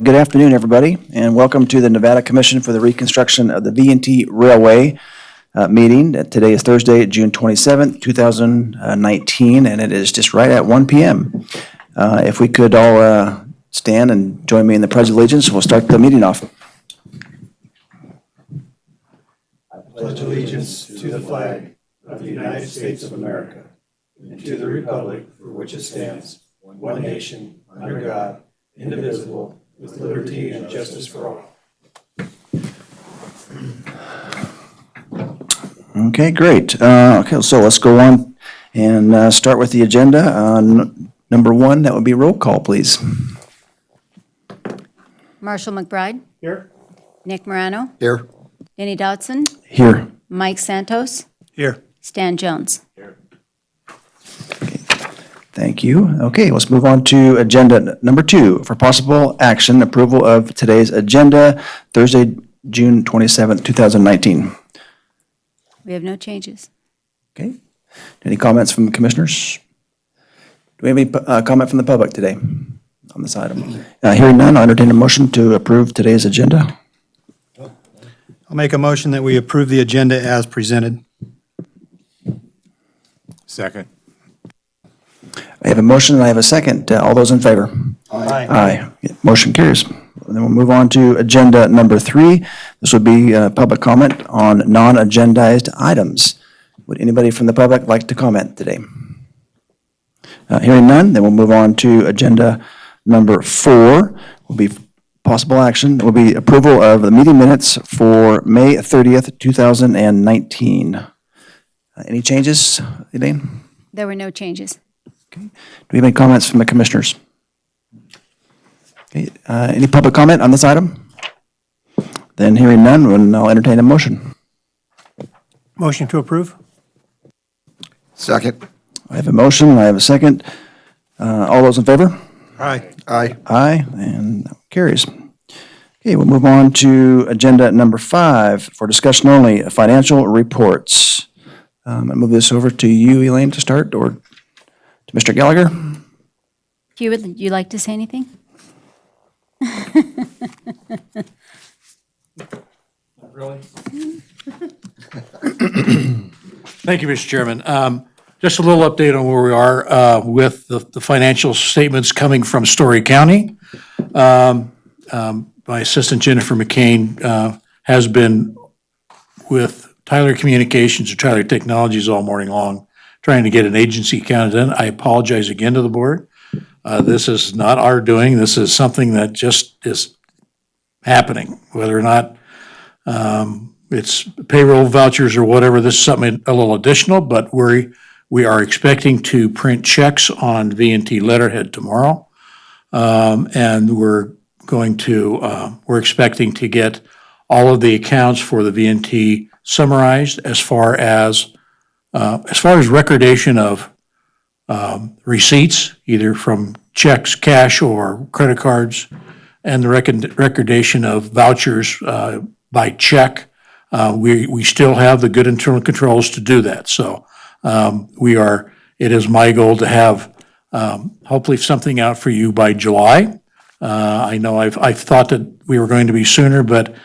Good afternoon, everybody, and welcome to the Nevada Commission for the Reconstruction of the V&T Railway meeting. Today is Thursday, June 27th, 2019, and it is just right at 1 p.m. If we could all stand and join me in the Pledge of Allegiance, we'll start the meeting off. I pledge allegiance to the flag of the United States of America and to the republic for which it stands, one nation, under God, indivisible, with liberty and justice for all. Okay, great. Okay, so let's go on and start with the agenda. Number one, that would be roll call, please. Marshall McBride. Here. Nick Morano. Here. Denny Dodson. Here. Mike Santos. Here. Stan Jones. Here. Thank you. Okay, let's move on to agenda number two for possible action, approval of today's agenda, Thursday, June 27th, 2019. We have no changes. Okay. Any comments from the commissioners? Do we have any comment from the public today on this item? Hearing none, I'll entertain a motion to approve today's agenda. I'll make a motion that we approve the agenda as presented. Second. I have a motion and I have a second. All those in favor? Aye. Aye. Motion carries. And then we'll move on to agenda number three. This would be public comment on non-agendized items. Would anybody from the public like to comment today? Hearing none, then we'll move on to agenda number four. Will be possible action. Will be approval of the meeting minutes for May 30th, 2019. Any changes, Elaine? There were no changes. Okay. Do we have any comments from the commissioners? Okay. Any public comment on this item? Then hearing none, I'll entertain a motion. Motion to approve? Second. I have a motion, I have a second. All those in favor? Aye. Aye. Aye, and that carries. Okay, we'll move on to agenda number five for discussion only, financial reports. I move this over to you, Elaine, to start, or to Mr. Gallagher. Hugh, would you like to say anything? Not really. Thank you, Mr. Chairman. Just a little update on where we are with the financial statements coming from Story County. My assistant, Jennifer McCain, has been with Tyler Communications or Tyler Technologies all morning long, trying to get an agency account done. I apologize again to the board. This is not our doing. This is something that just is happening, whether or not it's payroll vouchers or whatever. This is something a little additional, but we are expecting to print checks on V&T letterhead tomorrow. And we're expecting to get all of the accounts for the V&T summarized as far as recordation of receipts, either from checks, cash, or credit cards, and the recordation of vouchers by check. We still have the good internal controls to do that. So it is my goal to have hopefully something out for you by July. I know I've thought that we were going to be sooner, but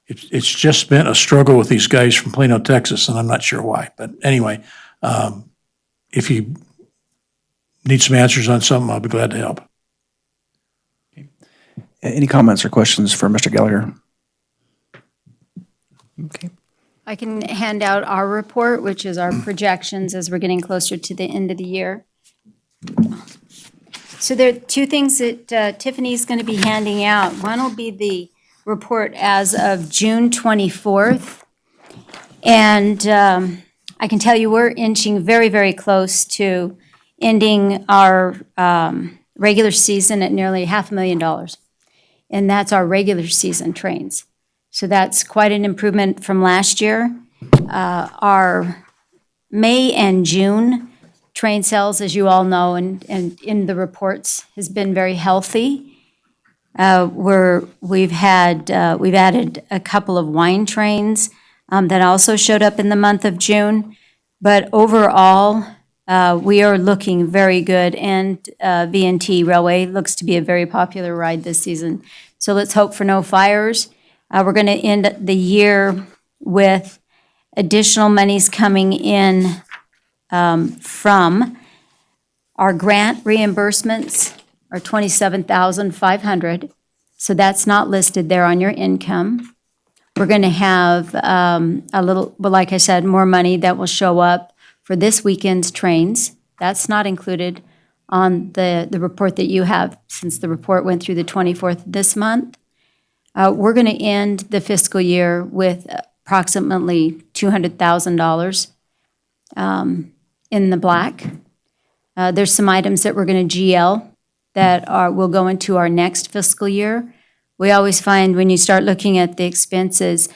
it's just been a struggle with these guys from Plano, Texas, and I'm not sure why. But anyway, if you need some answers on something, I'll be glad to help. Any comments or questions for Mr. Gallagher? Okay. I can hand out our report, which is our projections as we're getting closer to the end of the year. So there are two things that Tiffany's going to be handing out. One will be the report as of June 24th. And I can tell you we're inching very, very close to ending our regular season at nearly $500,000. And that's our regular season trains. So that's quite an improvement from last year. Our May and June train sales, as you all know, and in the reports, has been very healthy. We've added a couple of wine trains that also showed up in the month of June. But overall, We are looking very good, and V&T Railway looks to be a very popular ride this season. So let's hope for no fires. We're going to end the year with additional monies coming in from our grant reimbursements are $27,500. So that's not listed there on your income. We're going to have a little, well, like I said, more money that will show up for this weekend's trains. That's not included on the report that you have, since the report went through the 24th this month. We're going to end the fiscal year with approximately $200,000 in the black. There's some items that we're going to GL that will go into our next fiscal year. We always find when you start looking at the expenses,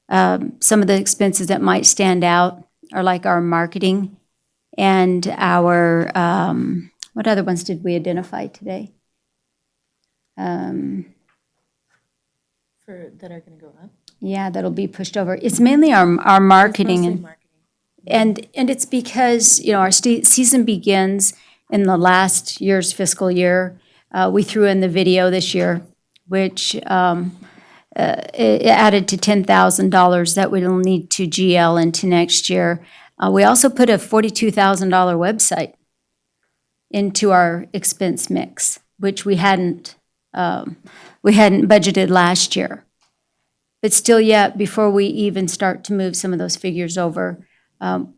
some of the expenses that might stand out are like our marketing and our, what other ones did we identify today? That are going to go up? Yeah, that'll be pushed over. It's mainly our marketing. Mostly And marketing. And it's because, our season begins in the last year's fiscal year. We threw in the video this year, which it added to $10,000 that we'll need to GL into next year. We also put a $42,000 website into our expense mix, which we hadn't budgeted last year. But still yet, before we even start to move some of those figures over,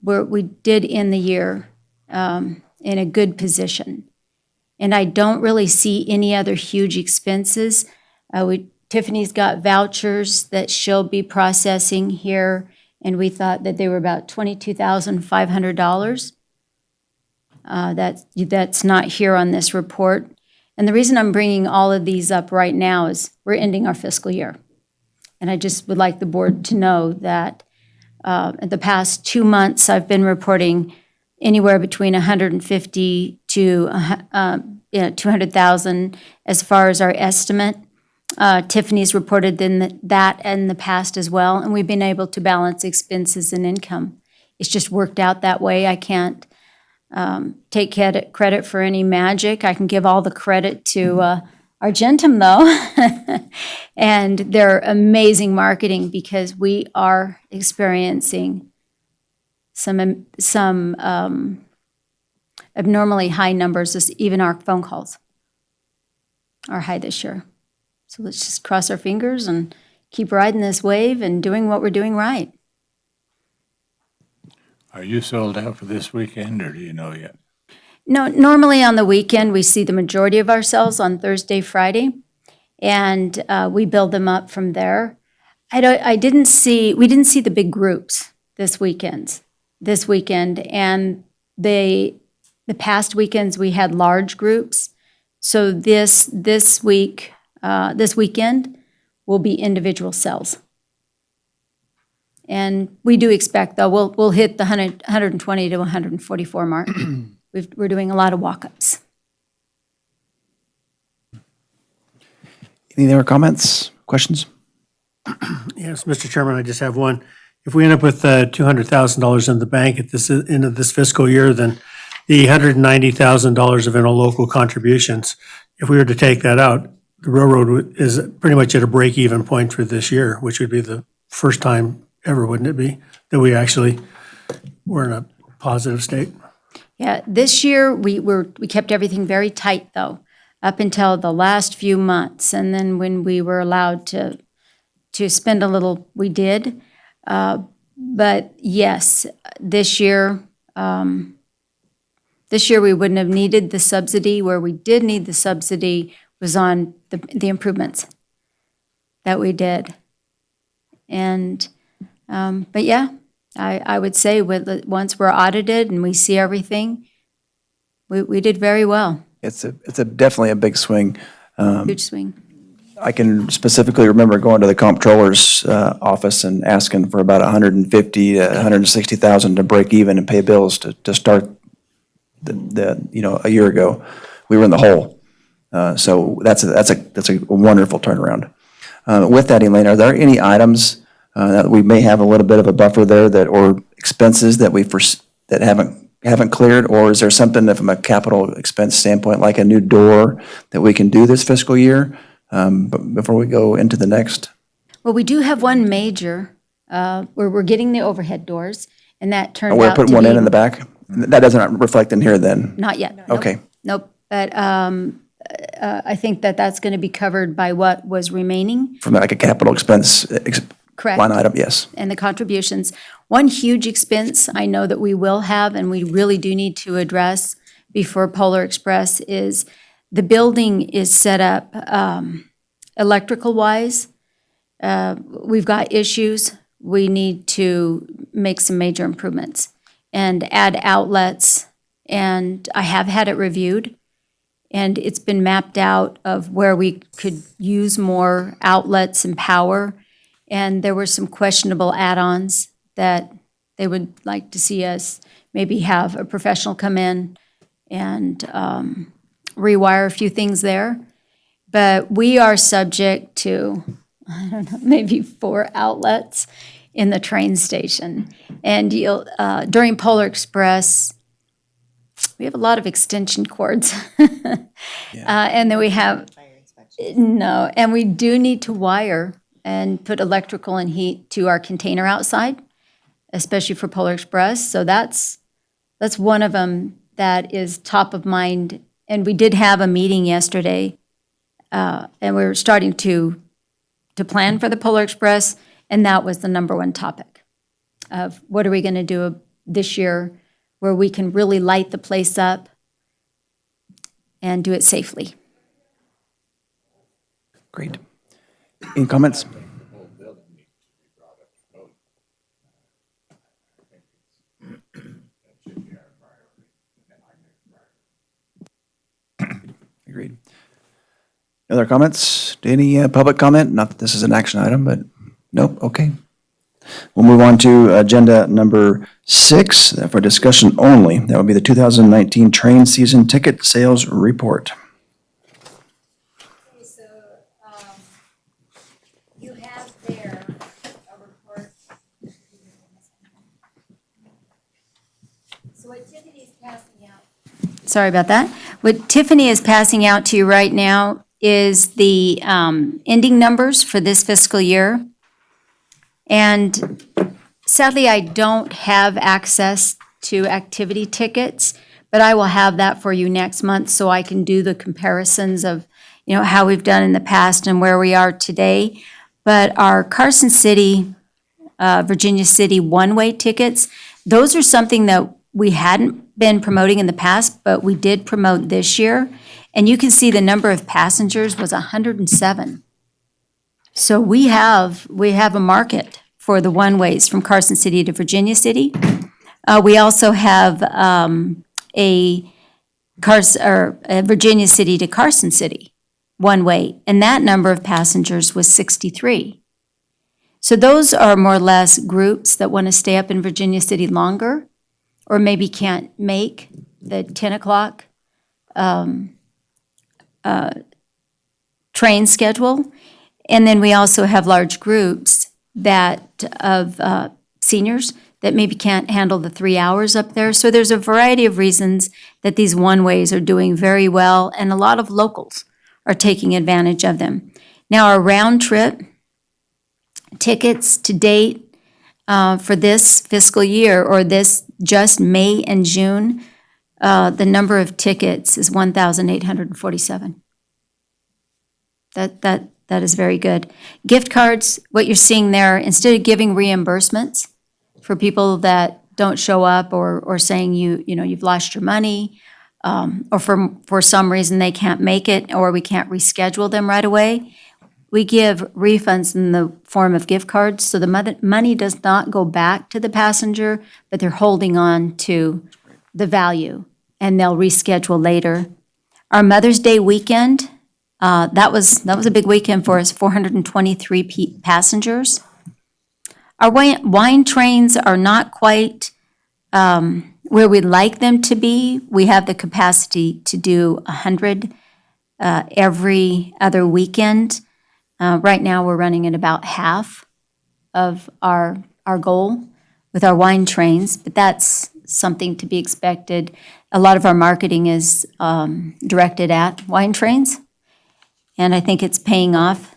we did end the year in a good position. And I don't really see any other huge expenses. Tiffany's got vouchers that she'll be processing here, and we thought that they were about $22,500. That's not here on this report. And the reason I'm bringing all of these up right now is we're ending our fiscal year. And I just would like the board to know that in the past 2 months, I've been reporting anywhere between 150 to 200,000 as far as our estimate. Tiffany's reported that in the past as well, and we've been able to balance expenses and income. It's just worked out that way. I can't take credit for any magic. I can give all the credit to Argentum, though, and their amazing marketing, because we are experiencing some abnormally high numbers. Even our phone calls are high this year. So let's just cross our fingers and keep riding this wave and doing what we're doing right. Are you sold out for this weekend, or do you know yet? No, normally on the weekend, we see the majority of ourselves on Thursday, Friday, and we build them up from there. We didn't see the big groups this weekend, and the past weekends we had large groups. So this weekend will be individual sales. And we do expect, though, we'll hit the 120 to 144 mark. We're doing a lot of walk-ups. Any other comments, questions? Yes, Mr. Chairman, I just have one. If we end up with $200,000 in the bank at this end of this fiscal year, then the $190,000 of interlocal contributions, if we were to take that out, the railroad is pretty much at a break-even point for this year, which would be the first time ever, wouldn't it be, that we actually were in a positive state? Yeah, this year we kept everything very tight, though, up until the last few months, and then when we were allowed to spend a little, we did. But yes, this year we wouldn't have needed the subsidy. Where we did need the subsidy was on the improvements that we did. And but yeah, I would say once we're audited and we see everything, we did very well. It's definitely a big swing. Huge swing. I can specifically remember going to the comptroller's office and asking for about 150 to 160,000 to break even and pay bills to start a year ago. We were in the hole. So that's a wonderful turnaround. With that, Elaine, are there any items that we may have a little bit of a buffer there or expenses that that haven't haven't cleared? Or is there something that from a capital expense standpoint, like a new door, that we can do this fiscal year but before we go into the next? Well, we do have one major, where we're getting the overhead doors, and that turned We're out to putting one in be, the back? That doesn't reflect in here then? not yet. Nope. Okay. Nope, but I think that that's going to be covered by what was remaining. From like a capital expense Correct. line item, yes. And the contributions. One huge expense I know that we will have, and we really do need to address before Polar Express, is the building is set up electrical-wise. We've got issues. We need to make some major improvements and add outlets. And I have had it reviewed, and it's been mapped out of where we could use more outlets and power. And there were some questionable add-ons that they would like to see us maybe have a professional come in and rewire a few things there. But we are subject to, I don't know, maybe 4 outlets in the train station. And you'll, during Polar Express, we have a lot of extension cords. And then we have, no, and we do need to wire and put electrical and heat to our container outside, especially for Polar Express. So that's one of them that is top of mind. And we did have a meeting yesterday, and we were starting to plan for the Polar Express, and that was the number one topic of what are we going to do this year where we can really light the place up and do it safely. Great. Any comments? Agreed. Other comments? Any public comment? Not that this is an action item, but nope, okay. We'll move on to agenda number 6 for discussion only. That would be the 2019 train season ticket sales report. Okay, so you have there a report. So what Tiffany is passing out. Sorry about that. What Tiffany is passing out to you right now is the ending numbers for this fiscal year. And sadly, I don't have access to activity tickets, but I will have that for you next month so I can do the comparisons of, how we've done in the past and where we are today. But our Carson City, Virginia City one-way tickets, those are something that we hadn't been promoting in the past, but we did promote this year. And you can see the number of passengers was 107. So we have a market for the one-ways from Carson City to Virginia City. We also have a Virginia City to Carson City one-way, and that number of passengers was 63. So those are more or less groups that want to stay up in Virginia City longer, or maybe can't make the 10 o'clock train schedule. And then we also have large groups of seniors that maybe can't handle the 3 hours up there. So there's a variety of reasons that these one-ways are doing very well, and a lot of locals are taking advantage of them. Now, our round-trip tickets to date for this fiscal year, or this just May and June, the number of tickets is 1,847. That is very good. Gift cards, what you're seeing there, instead of giving reimbursements for people that don't show up or saying you've lost your money, or for some reason they can't make it or we can't reschedule them right away, we give refunds in the form of gift cards. So the money does not go back to the passenger, but they're holding on to the value and they'll reschedule later. Our Mother's Day weekend, that was a big weekend for us, 423 passengers. Our wine trains are not quite where we'd like them to be. We have the capacity to do 100 every other weekend. Right now, we're running at about half of our goal with our wine trains, but that's something to be expected. A lot of our marketing is directed at wine trains, and I think it's paying off.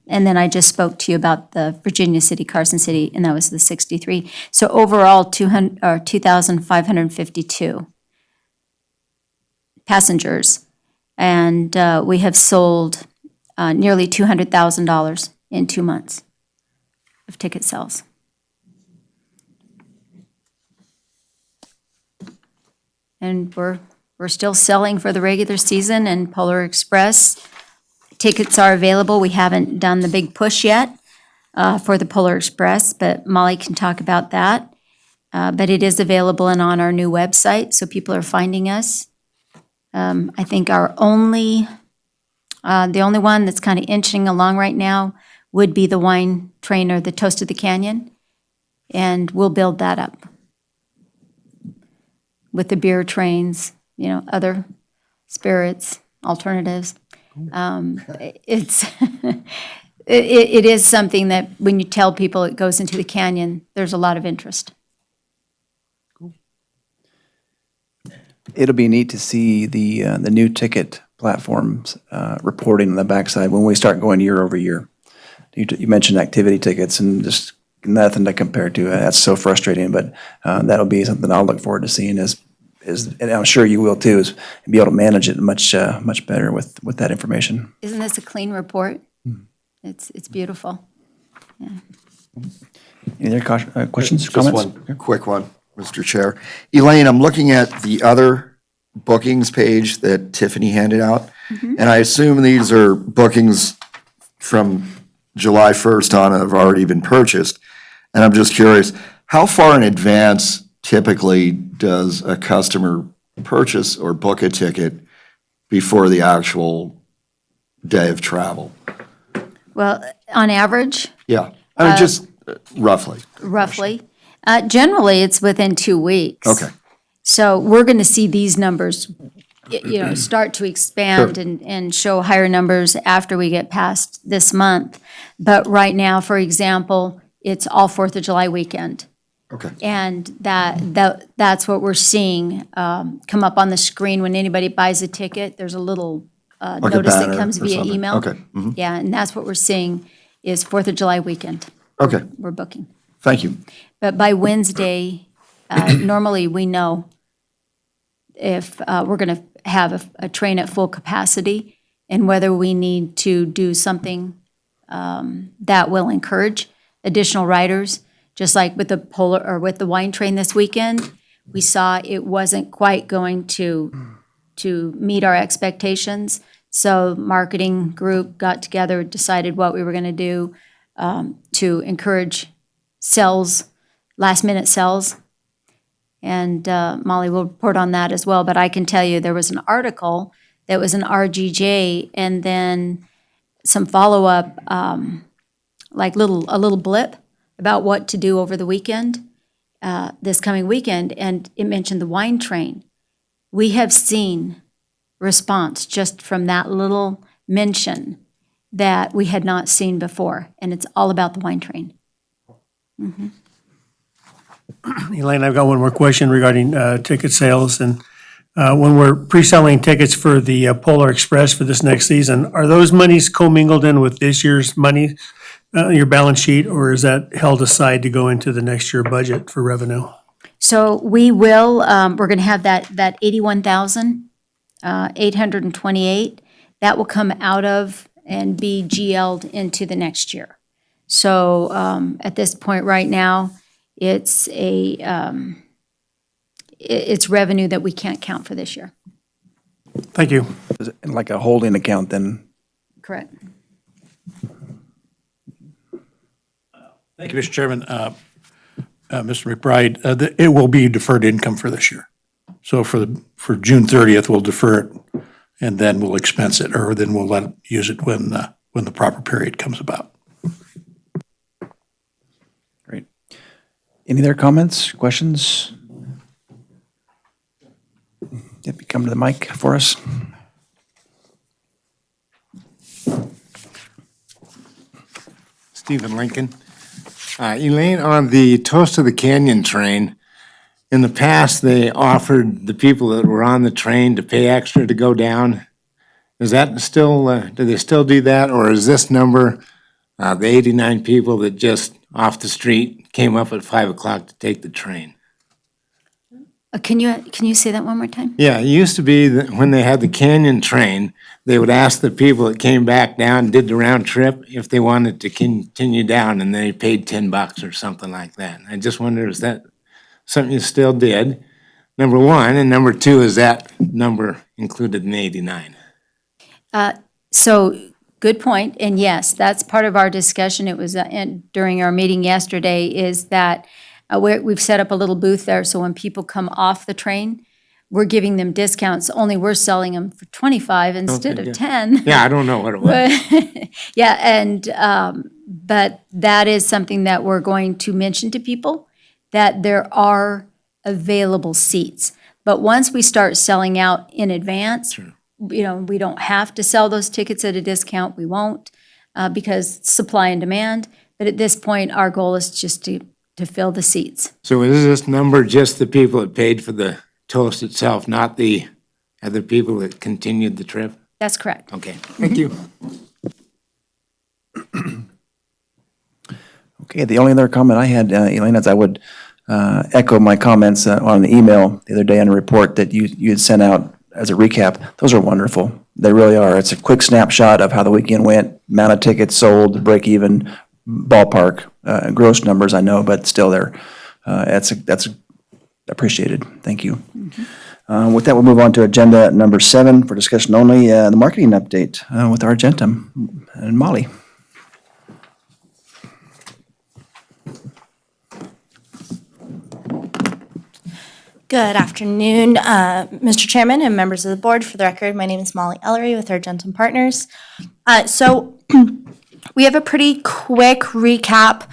And then I just spoke to you about the Virginia City, Carson City, and that was the 63. So overall, 2,552 passengers. And we have sold nearly $200,000 in 2 months of ticket sales. And we're still selling for the regular season and Polar Express. Tickets are available. We haven't done the big push yet for the Polar Express, but Molly can talk about that. But it is available and on our new website, so people are finding us. I think the only one that's kind of inching along right now would be the wine train or the Toast of the Canyon, and we'll build that up with the beer trains, other spirits, alternatives. It's it is something that when you tell people it goes into the canyon, there's a lot of interest. It'll be neat to see the new ticket platforms reporting on the backside when we start going year over year. You mentioned activity tickets and just nothing to compare to. That's so frustrating, but that'll be something I'll look forward to seeing and I'm sure you will too, is be able to manage it much better with that information. Isn't this a clean report? It's beautiful. Any other questions, Just comments? one quick one, Mr. Chair. Elaine, I'm looking at the other bookings page that Tiffany handed out, and I assume these are bookings from July 1st on have already been purchased. And I'm just curious, how far in advance typically does a customer purchase or book a ticket before the actual day of travel? Well, on average, Yeah, I mean, just roughly. roughly, generally it's within 2 weeks. Okay. So we're going to see these numbers, start to expand and show higher numbers after we get past this month. But right now, for example, it's all 4th of July weekend. Okay. And that's what we're seeing come up on the screen when anybody buys a ticket. There's a little Like a notice that banner comes or via something. email. Okay. Mhm. Yeah, and that's what we're seeing is 4th of July weekend. Okay, We're booking. thank you. But by Wednesday, normally we know if we're going to have a train at full capacity and whether we need to do something that will encourage additional riders. Just like with the Polar or with the wine train this weekend, we saw it wasn't quite going to meet our expectations. So marketing group got together, decided what we were going to do to encourage sales, last minute sales. And Molly will report on that as well. But I can tell you there was an article that was an RGJ and then some follow-up, like a little blip about what to do over the weekend, this coming weekend. And it mentioned the wine train. We have seen response just from that little mention that we had not seen before. And it's all about the wine train. Elaine, I've got one more question regarding ticket sales. And when we're pre-selling tickets for the Polar Express for this next season, are those monies commingled in with this year's money, your balance sheet, or is that held aside to go into the next year budget for revenue? So we will, we're going to have that 81,828. That will come out of and be GL'd into the next year. So at this point right now, it's it's revenue that we can't count for this year. Thank you. Is it like a holding account then? Correct. Thank you, Mr. Chairman. Mr. McBride, it will be deferred income for this year. So for June 30th, we'll defer it and then we'll expense it, or then we'll use it when the proper period comes about. Great. Any other comments, questions? Yep, you come to the mic for us. Stephen Lincoln. Elaine, on the Toast of the Canyon train, in the past, they offered the people that were on the train to pay extra to go down. Is that still, do they still do that, or is this number, the 89 people that just off the street came up at 5 o'clock to take the train? Can you say that one more time? Yeah, it used to be that when they had the Canyon train, they would ask the people that came back down, did the round trip, if they wanted to continue down, and they paid $10 or something like that. I just wonder, is that something you still did? Number one, and number two, is that number included in 89? So, good point, and yes, that's part of our discussion. It was during our meeting yesterday, is that we've set up a little booth there, so when people come off the train, we're giving them discounts, only we're selling them for 25 instead Okay, of yeah. 10. Yeah, I don't know what it was. Yeah, and, but that is something that we're going to mention to people, that there are available seats. But once we start selling out in advance, we don't have to sell those tickets at a discount, we won't, because supply and demand. But at this point, our goal is just to fill the seats. So is this number just the people that paid for the toast itself, not the other people that continued the trip? That's correct. Okay, thank you. Okay, the only other comment I had, Elaine, is I would echo my comments on the email the other day on a report that you had sent out as a recap. Those are wonderful. They really are. It's a quick snapshot of how the weekend went, amount of tickets sold, break even, ballpark, gross numbers I know, but still there. That's appreciated. Thank you. With that, we'll move on to agenda number 7 for discussion only, the marketing update with Argentum and Molly. Good afternoon, Mr. Chairman and members of the board. For the record, my name is Molly Ellery with Argentum Partners. So we have a pretty quick recap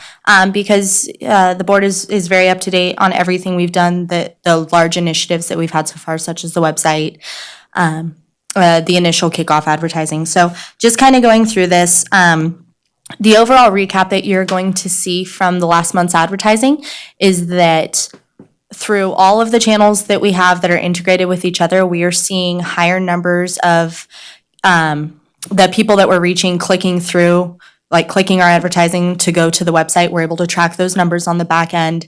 because the board is very up to date on everything we've done, the large initiatives that we've had so far, such as the website, the initial kickoff advertising. So just kind of going through this, the overall recap that you're going to see from the last month's advertising is that through all of the channels that we have that are integrated with each other, we are seeing higher numbers of the people that we're reaching clicking through, like clicking our advertising to go to the website. We're able to track those numbers on the back end.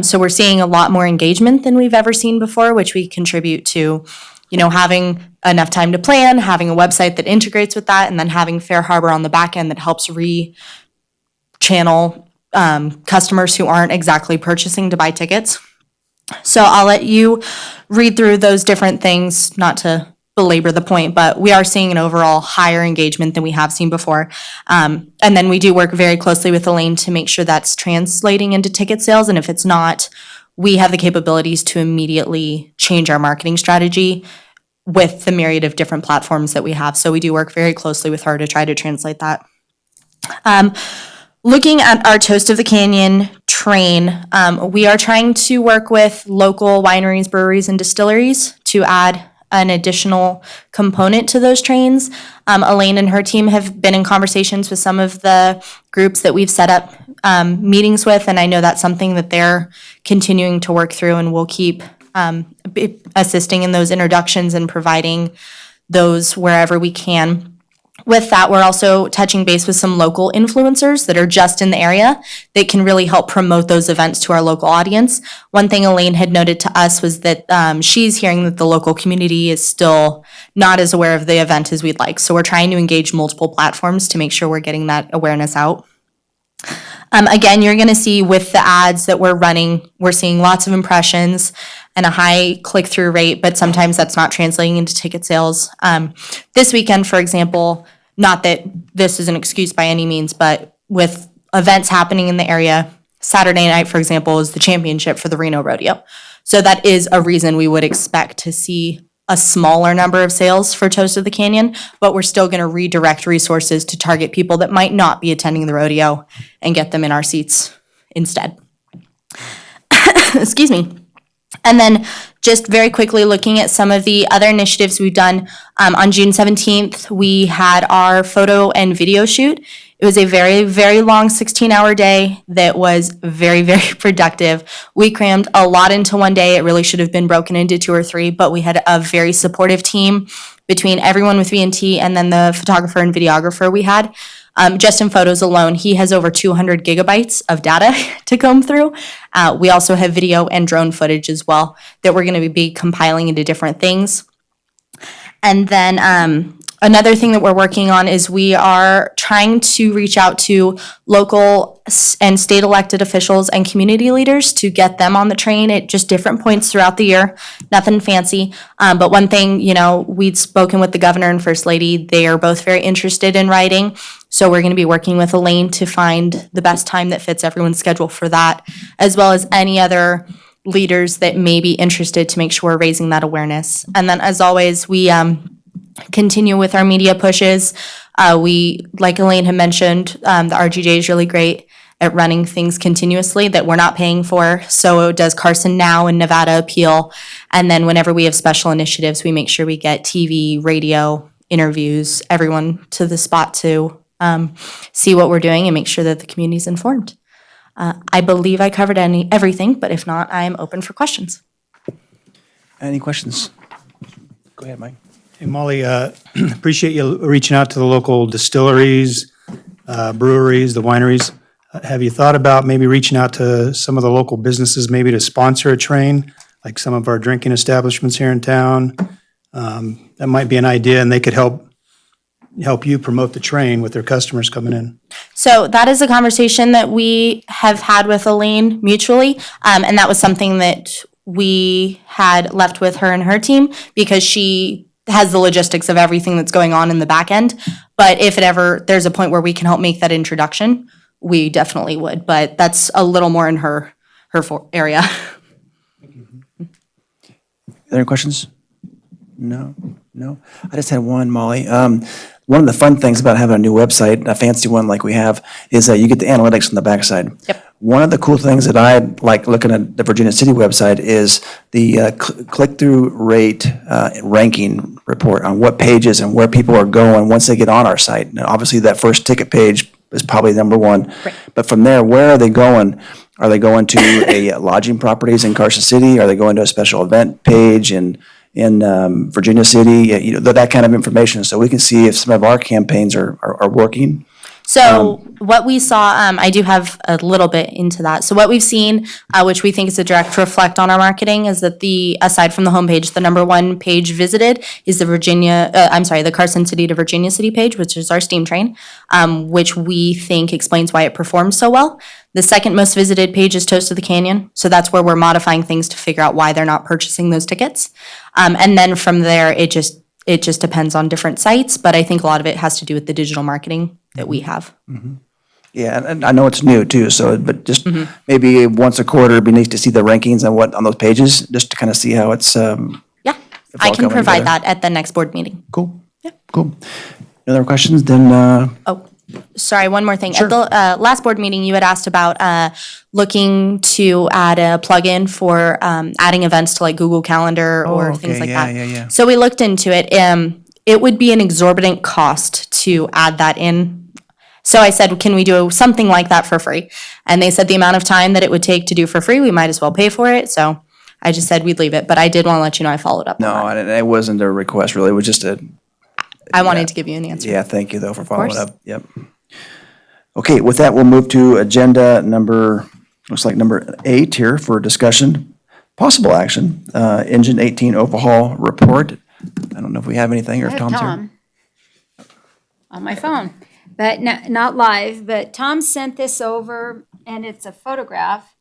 So we're seeing a lot more engagement than we've ever seen before, which we contribute to, having enough time to plan, having a website that integrates with that, and then having Fair Harbor on the back end that helps re-channel customers who aren't exactly purchasing to buy tickets. So I'll let you read through those different things, not to belabor the point, but we are seeing an overall higher engagement than we have seen before. And then we do work very closely with Elaine to make sure that's translating into ticket sales. And if it's not, we have the capabilities to immediately change our marketing strategy with the myriad of different platforms that we have. So we do work very closely with her to try to translate that. Looking at our Toast of the Canyon train, we are trying to work with local wineries, breweries, and distilleries to add an additional component to those trains. Elaine and her team have been in conversations with some of the groups that we've set up meetings with, and I know that's something that they're continuing to work through, and we'll keep assisting in those introductions and providing those wherever we can. With that, we're also touching base with some local influencers that are just in the area that can really help promote those events to our local audience. One thing Elaine had noted to us was that she's hearing that the local community is still not as aware of the event as we'd like. So we're trying to engage multiple platforms to make sure we're getting that awareness out. Again, you're going to see with the ads that we're running, we're seeing lots of impressions and a high click-through rate, but sometimes that's not translating into ticket sales. This weekend, for example, not that this is an excuse by any means, but with events happening in the area, Saturday night, for example, is the championship for the Reno Rodeo. So that is a reason we would expect to see a smaller number of sales for Toast of the Canyon, but we're still going to redirect resources to target people that might not be attending the rodeo and get them in our seats instead. Excuse me. And then just very quickly looking at some of the other initiatives we've done. On June 17th, we had our photo and video shoot It was a very, very long 16-hour day that was very, very productive. We crammed a lot into one day. It really should have been broken into 2 or 3, but we had a very supportive team between everyone with VNT and then the photographer and videographer we had. Just in photos alone, he has over 200 gigabytes of data to comb through. We also have video and drone footage as well that we're going to be compiling into different things. And then another thing that we're working on is we are trying to reach out to local and state elected officials and community leaders to get them on the train at just different points throughout the year. Nothing fancy. But one thing, we'd spoken with the governor and first lady. They are both very interested in riding. So we're going to be working with Elaine to find the best time that fits everyone's schedule for that, as well as any other leaders that may be interested to make sure we're raising that awareness. And then as always, we continue with our media pushes. We, like Elaine had mentioned, the RGJ is really great at running things continuously that we're not paying for. So does Carson Now and Nevada Appeal. And then whenever we have special initiatives, we make sure we get TV, radio, interviews, everyone to the spot to see what we're doing and make sure that the community's informed. I believe I covered everything, but if not, I'm open for questions. Any questions? Go ahead, Mike. Hey, Molly, appreciate you reaching out to the local distilleries, breweries, the wineries. Have you thought about maybe reaching out to some of the local businesses, maybe to sponsor a train, like some of our drinking establishments here in town? That might be an idea, and they could help you promote the train with their customers coming in. So that is a conversation that we have had with Elaine mutually, and that was something that we had left with her and her team because she has the logistics of everything that's going on in the back end. But if there's a point where we can help make that introduction, we definitely would. But that's a little more in her area. Are there any questions? No? I just had one, Molly. One of the fun things about having a new website, a fancy one like we have, is that you get the analytics on the backside. Yep. One of the cool things that I like looking at the Virginia City website is the click-through rate ranking report on what pages and where people are going once they get on our site. Now, obviously, that first ticket page is probably number one. Right. But from there, where are they going? Are they going to a lodging properties in Carson City? Are they going to a special event page in Virginia City? That kind of information, so we can see if some of our campaigns are working. So what we saw, I do have a little bit into that. So what we've seen, which we think is a direct reflect on our marketing, is that aside from the homepage, the number one page visited is the Carson City to Virginia City page, which is our steam train, which we think explains why it performs so well. The second most visited page is Toast of the Canyon. So that's where we're modifying things to figure out why they're not purchasing those tickets. And then from there, it just depends on different sites, but I think a lot of it has to do with the digital marketing that we have. Yeah, and I know it's new too, but just maybe once a quarter, it'd be nice to see the rankings on those pages, just to kind of see how it's. Yeah, I all can coming provide together. that at the next board meeting. Cool. Yeah. Cool. No other questions? Then. Oh, sorry, one more thing. At the last board meeting, you had asked about looking to add a plugin for adding events to like Google Calendar or things like that. Yeah. So we looked into it. It would be an exorbitant cost to add that in. So I said, can we do something like that for free? And they said the amount of time that it would take to do for free, we might as well pay for it. So I just said we'd leave it. But I did want to let you know I followed up on that. No, and it wasn't a request really. It was just I wanted to give you an answer. Yeah, thank you though for following course. up. Yep. Okay, with that, we'll move to agenda looks like number 8 here for discussion. Possible action, Engine 18 overhaul report. I don't know if we have anything or I if have Tom's here. Tom on my phone, but not live, but Tom sent this over and it's a photograph.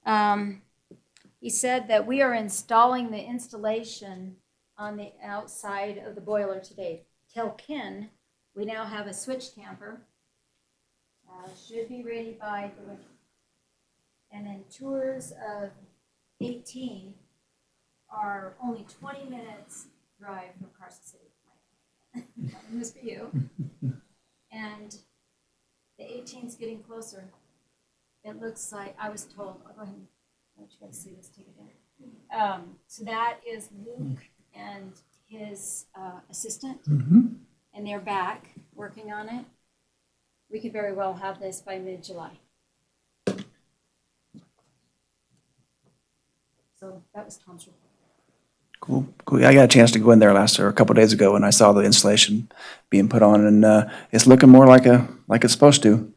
He said that we are installing the installation on the outside of the boiler today. Tell Ken we now have a switch tamper. Should be ready by the winter. And then tours of 18 are only 20 minutes drive from Carson City. This for you. And the 18's getting closer. It looks like, I was told, I'll go ahead and let you guys see this, take it in. So that is Luke and his assistant. And they're back working on it. we could very well have this by mid-July. So that was Tom's report. Cool, cool. Yeah, I got a chance to go in there a couple days ago, and I saw the installation being put on, and it's looking more like it's supposed to.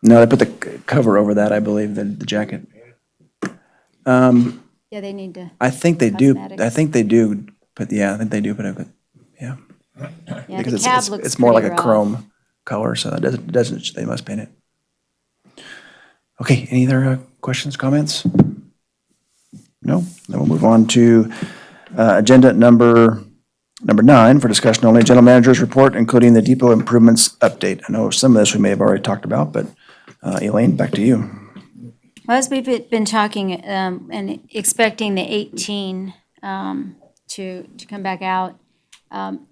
No, they put the cover over that, I believe, the jacket. Yeah, they need to, I think they do. Cosmetics. I think they do. But yeah, I think they do put it. Yeah, yeah, because the cab it's looks it's more like pretty a rough. chrome color, so it doesn't. They must paint it. Okay. Any other questions, comments? No. Then we'll move on to agenda number 9 for discussion only. General Manager's report, including the depot improvements update. I know some of this we may have already talked about, but Elaine, back to you. Well, as we've been talking and expecting the 18 to come back out,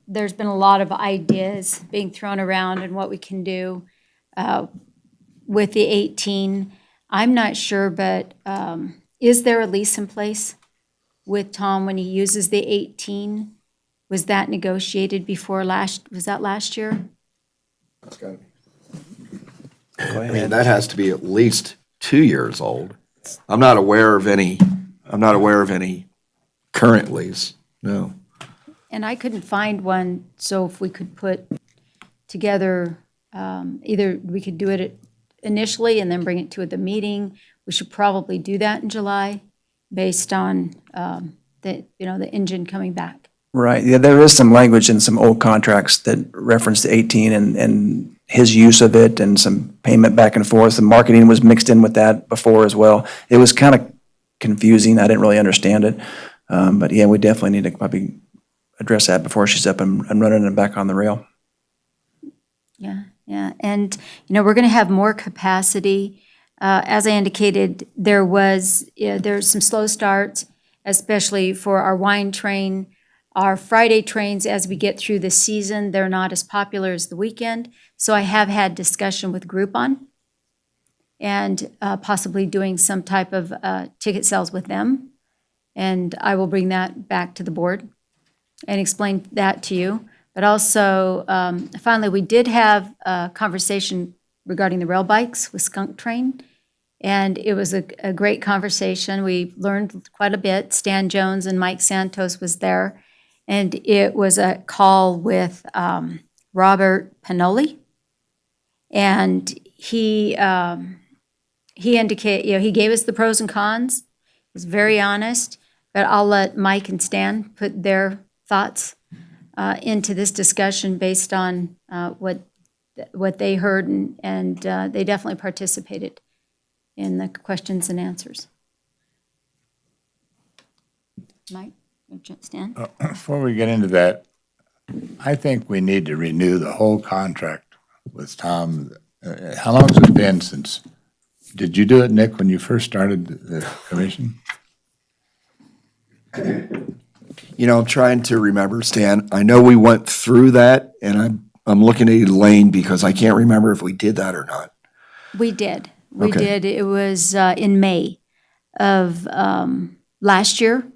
there's been a lot of ideas being thrown around and what we can do with the 18. I'm not sure, but is there a lease in place with Tom when he uses the 18? Was that negotiated before was that last year? I mean, that has to be at least 2 years old. I'm not aware of any current lease, no. And I couldn't find one, so if we could put together, either we could do it initially and then bring it to the meeting. We should probably do that in July based on the engine coming back. Right. Yeah, there is some language in some old contracts that reference the 18 and his use of it and some payment back and forth. The marketing was mixed in with that before as well. It was kind of confusing. I didn't really understand it. But yeah, we definitely need to probably address that before she's up and running and back on the rail. Yeah, yeah. And, we're going to have more capacity. As I indicated, there's some slow starts, especially for our wine train. Our Friday trains, as we get through the season, they're not as popular as the weekend. So I have had discussion with Groupon and possibly doing some type of ticket sales with them. And I will bring that back to the board and explain that to you. But also, finally, we did have a conversation regarding the rail bikes with Skunk Train. And it was a great conversation. We learned quite a bit. Stan Jones and Mike Santos was there. And it was a call with Robert Panoli. And he indicated, he gave us the pros and cons. He was very honest. But I'll let Mike and Stan put their thoughts into this discussion based on what they heard, and they definitely participated in the questions and answers. Mike, Stan? Before we get into that, I think we need to renew the whole contract with Tom. How long has it been since, did you do it, Nick, when you first started the commission? I'm trying to remember, Stan. I know we went through that, and I'm looking at Elaine because I can't remember if we did that or not. We did. We Okay. did. It was in May of last year.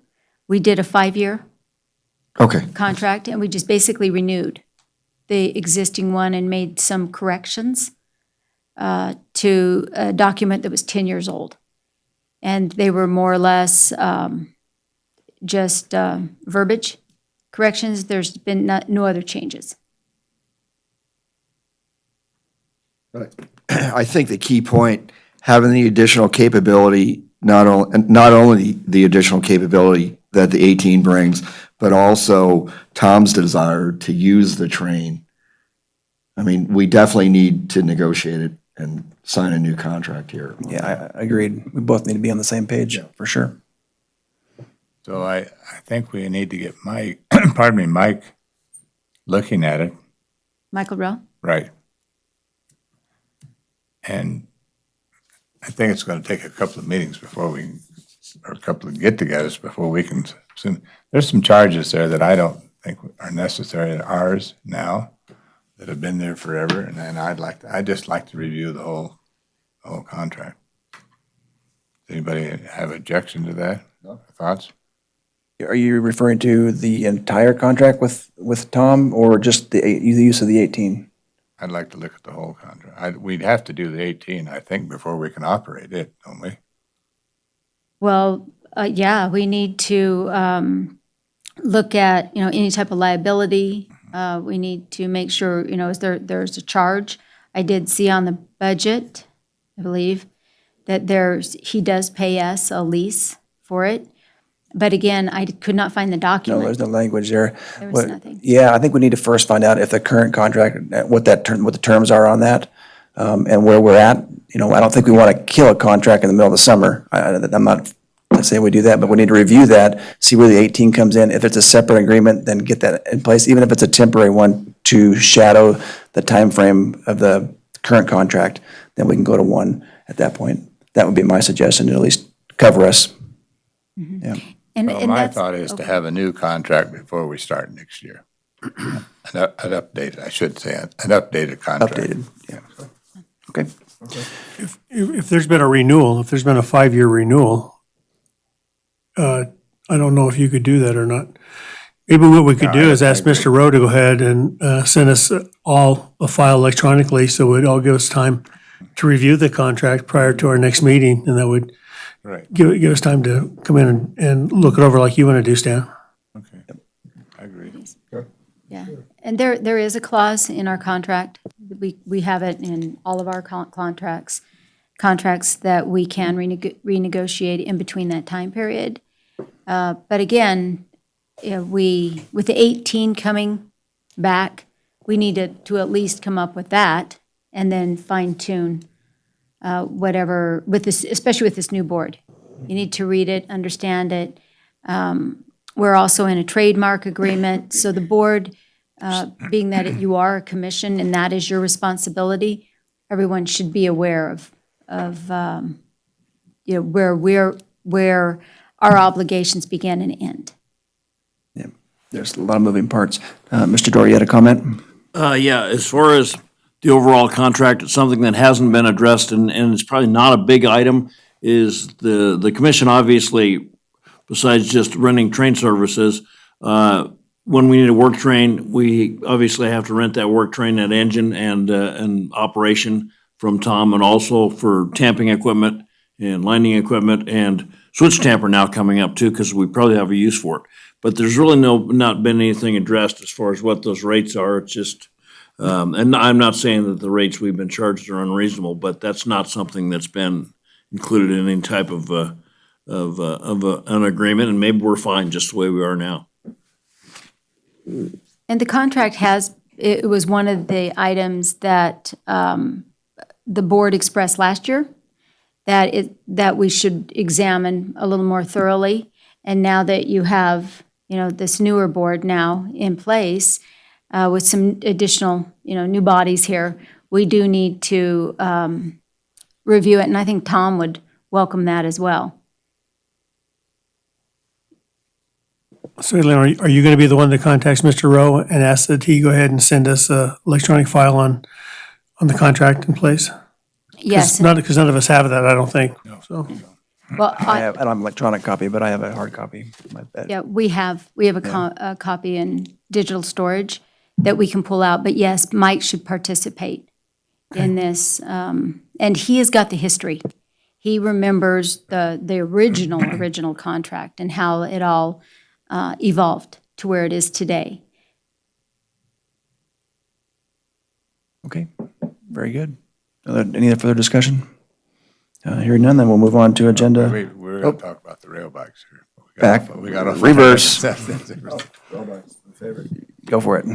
We did a 5-year Okay, contract, and we just basically renewed the existing one and made some corrections to a document that was 10 years old. And they were more or less just verbiage corrections. There's been no other changes. I think the key point, having the additional capability, not only the additional capability that the 18 brings, but also Tom's desire to use the train. I mean, we definitely need to negotiate it and sign a new contract here. Yeah, I agreed. We both need to be on the same page, for sure. So I think we need to get Mike, Mike looking at it, Michael Rowe? right? And I think it's going to take a couple of meetings or a couple of get-togethers before we can, there's some charges there that I don't think are necessary at ours now that have been there forever, and I'd just like to review the whole contract. Does anybody have objection to that? Thoughts? Are you referring to the entire contract with Tom or just the use of the 18? I'd like to look at the whole contract. We'd have to do the 18, I think, before we can operate it, don't we? Well, yeah, we need to look at, any type of liability. We need to make sure, there's a charge. I did see on the budget, I believe, that he does pay us a lease for it. But again, I could not find the No, document. there's no language there. There was What- nothing. Yeah, I think we need to first find out if the current contract, what the terms are on that, and where we're at. I don't think we want to kill a contract in the middle of the summer. I'm not saying we do that, but we need to review that, see where the 18 comes in. If it's a separate agreement, then get that in place, even if it's a temporary one to shadow the time frame of the current contract, then we can go to one at that point. That would be my suggestion, to at least cover us. Yeah. And Well, and my that's- thought is to okay. have a new contract before we start next year. An updated, I should say, an updated contract. Updated, yeah. Okay. If there's been a renewal, if there's been a 5-year renewal, I don't know if you could do that or not. Maybe what we could do is ask Mr. Rowe to go ahead and send us all a file electronically, so it all give us time to review the contract prior to our next meeting, and that would Right, give us time to come in and look it over like you want to do, Stan. okay. I agree. Yeah, and there is a clause in our contract. We have it in all of our contracts that we can renegotiate in between that time period. But again, with the 18 coming back, we need to at least come up with that and then fine tune whatever, with this, especially with this new board. You need to read it, understand it. We're also in a trademark agreement, so the board, being that you are a commission and that is your responsibility, everyone should be aware of where our obligations begin and end. Yeah, there's a lot of moving parts. Mr. Dory, you had a comment? Yeah, as far as the overall contract, it's something that hasn't been addressed, and it's probably not a big item, is the commission obviously, besides just running train services, when we need a work train, we obviously have to rent that work train, that engine and operation from Tom, and also for tamping equipment and lining equipment and switch tamper now coming up too, because we probably have a use for it. But there's really not been anything addressed as far as what those rates are. It's just, and I'm not saying that the rates we've been charged are unreasonable, but that's not something that's been included in any type of an agreement, and maybe we're fine just the way we are now. And the contract it was one of the items that the board expressed last year, that we should examine a little more thoroughly. And now that you have, this newer board now in place, with some additional, new bodies here, we do need to review it, and I think Tom would welcome that as well. So, Elaine, are you going to be the one that contacts Mr. Rowe and asks that he go ahead and send us a electronic file on the contract in place? Yes, Because none of us have that, I don't think, so. well, I don't have an electronic copy, but I have a hard copy. yeah, we have a copy in digital storage that we can pull out, but yes, Mike should participate in this. And he has got the history. He remembers the original contract and how it all evolved to where it is today. Okay, very good. Any further discussion? Hearing none, then we'll move on to agenda. We're going to talk about the rail bikes here. Back. We got off- Reverse. Go for it.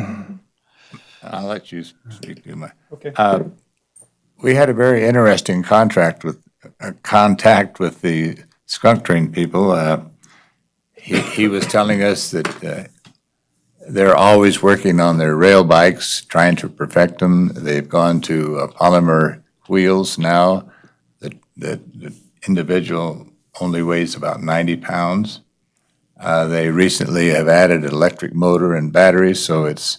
I'll let you speak to my. Okay. We had a very interesting contact with the skunk train people. He was telling us that they're always working on their rail bikes, trying to perfect them. They've gone to polymer wheels now. The individual only weighs about 90 pounds. They recently have added an electric motor and batteries, so it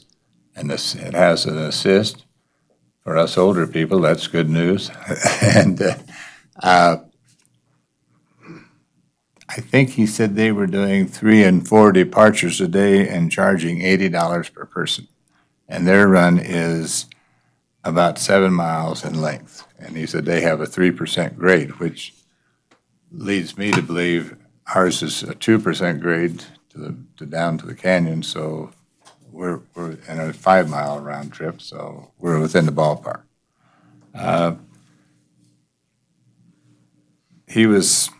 has an assist. For us older people, that's good news. And I think he said they were doing 3 and 4 departures a day and charging $80 per person. And their run is about 7 miles in length. And he said they have a 3% grade, which leads me to believe ours is a 2% grade to down to the canyon, so we're in a 5 mile round trip, so we're within the ballpark. He was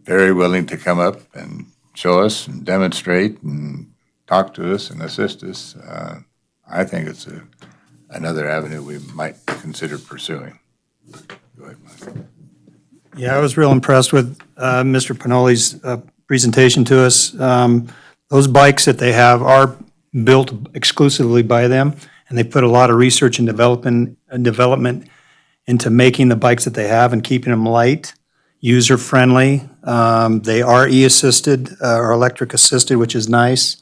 very willing to come up and show us and demonstrate and talk to us and assist us. I think it's another avenue we might consider pursuing. Go ahead, Mike. Yeah, I was real impressed with Mr. Pinoli's presentation to us. Those bikes that they have are built exclusively by them, and they put a lot of research and development into making the bikes that they have and keeping them light, user-friendly. They are e-assisted or electric assisted, which is nice.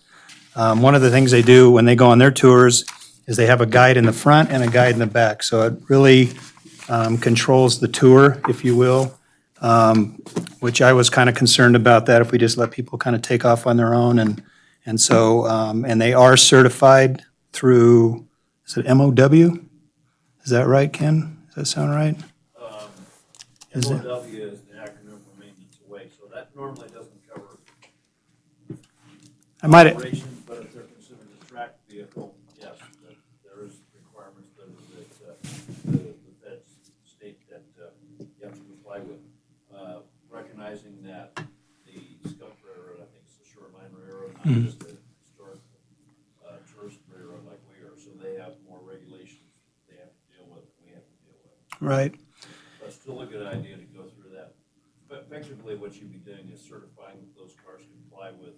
One of the things they do when they go on their tours is they have a guide in the front and a guide in the back. So it really controls the tour, if you will, which I was kind of concerned about that if we just let people kind of take off on their own. And so, and they are certified through, is it MOW? Is that right, Ken? Does that sound right? Is it? MOW is the acronym for maintenance away, so that normally doesn't cover I might, operations, but if they're considered a track vehicle, yes, there is requirements that the feds state that you have to comply with. Recognizing that the Skunk Railroad, I think it's a shoreline railroad, not just a historic tourist railroad like we are, so they have more regulations they have to deal with than we have to deal with. right. But still a good idea to go through that. But effectively, what you'd be doing is certifying that those cars comply with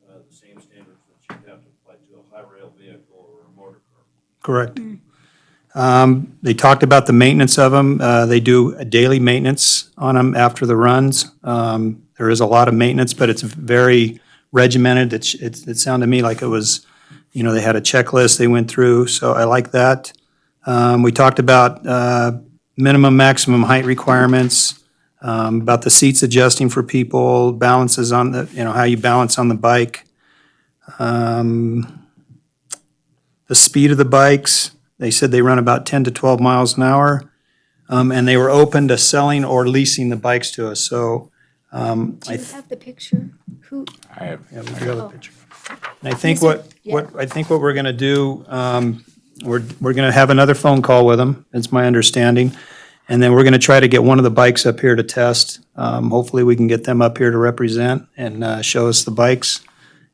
the same standards that you have to apply to a high rail vehicle or a motor car. Correct. They talked about the maintenance of them. They do a daily maintenance on them after the runs. There is a lot of maintenance, but it's very regimented. It sounded to me like it was, they had a checklist they went through, so I like that. We talked about minimum, maximum height requirements, about the seats adjusting for people, balances on how you balance on the bike. The speed of the bikes. They said they run about 10 to 12 miles an hour, and they were open to selling or leasing the bikes to us. So Do you have the picture? Who? I have, yeah, we do have a picture. And I think Is it- what we're going to do, we're going to have another phone call with them. That's my understanding, and then we're going to try to get one of the bikes up here to test. Hopefully, we can get them up here to represent and show us the bikes,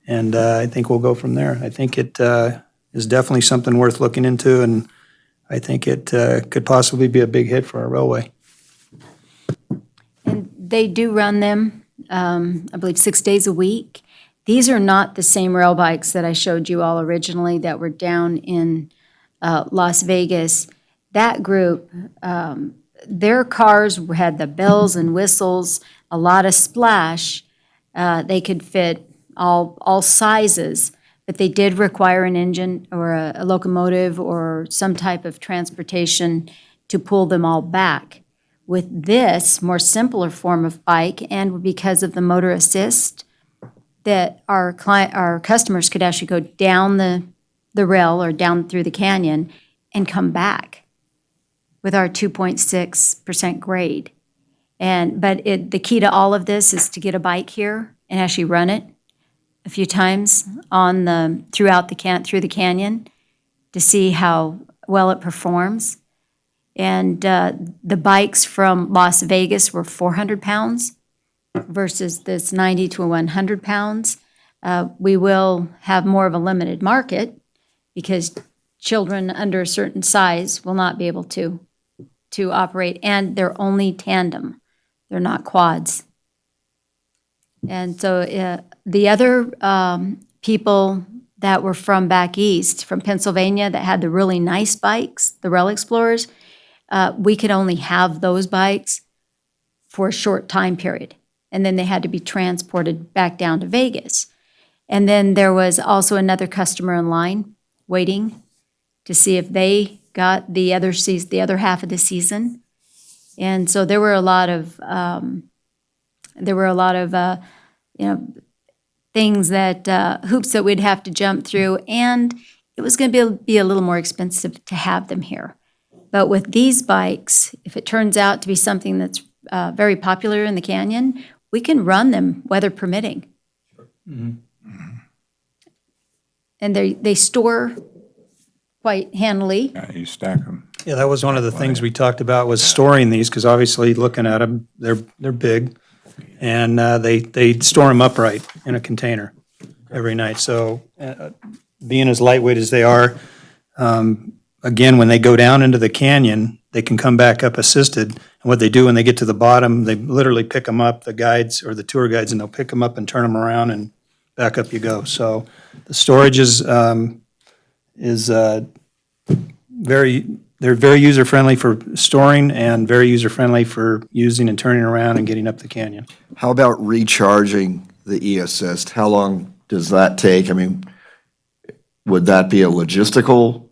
and I think we'll go from there. I think it is definitely something worth looking into, and I think it could possibly be a big hit for our railway. And they do run them, I believe, 6 days a week. These are not the same rail bikes that I showed you all originally that were down in Las Vegas. That group, their cars had the bells and whistles, a lot of splash. They could fit all sizes, but they did require an engine or a locomotive or some type of transportation to pull them all back. With this more simpler form of bike, and because of the motor assist, that our customers could actually go down the rail or down through the canyon and come back with our 2.6% grade. But the key to all of this is to get a bike here and actually run it a few times through the canyon to see how well it performs. And the bikes from Las Vegas were 400 pounds versus this 90 to 100 pounds. We will have more of a limited market because children under a certain size will not be able to operate, and they're only tandem. They're not quads. And so the other people that were from back east, from Pennsylvania, that had the really nice bikes, the Rail Explorers, we could only have those bikes for a short time period. And then they had to be transported back down to Vegas. And then there was also another customer in line waiting to see if they got the other half of the season. And so there were a lot of things that hoops that we'd have to jump through, and it was going to be a little more expensive to have them here. But with these bikes, if it turns out to be something that's very popular in the canyon, we can run them, weather permitting. And they store quite handily. You stack them. Yeah, that was one of the things we talked about was storing these, because obviously, looking at them, they're big. And they store them upright in a container every night. So being as lightweight as they are, again, when they go down into the canyon, they can come back up assisted. And what they do when they get to the bottom, they literally pick them up, the guides or the tour guides, and they'll pick them up and turn them around and back up you go. So the storage is they're very user-friendly for storing and very user-friendly for using and turning around and getting up the canyon. How about recharging the e-assist? How long does that take? I mean, would that be a logistical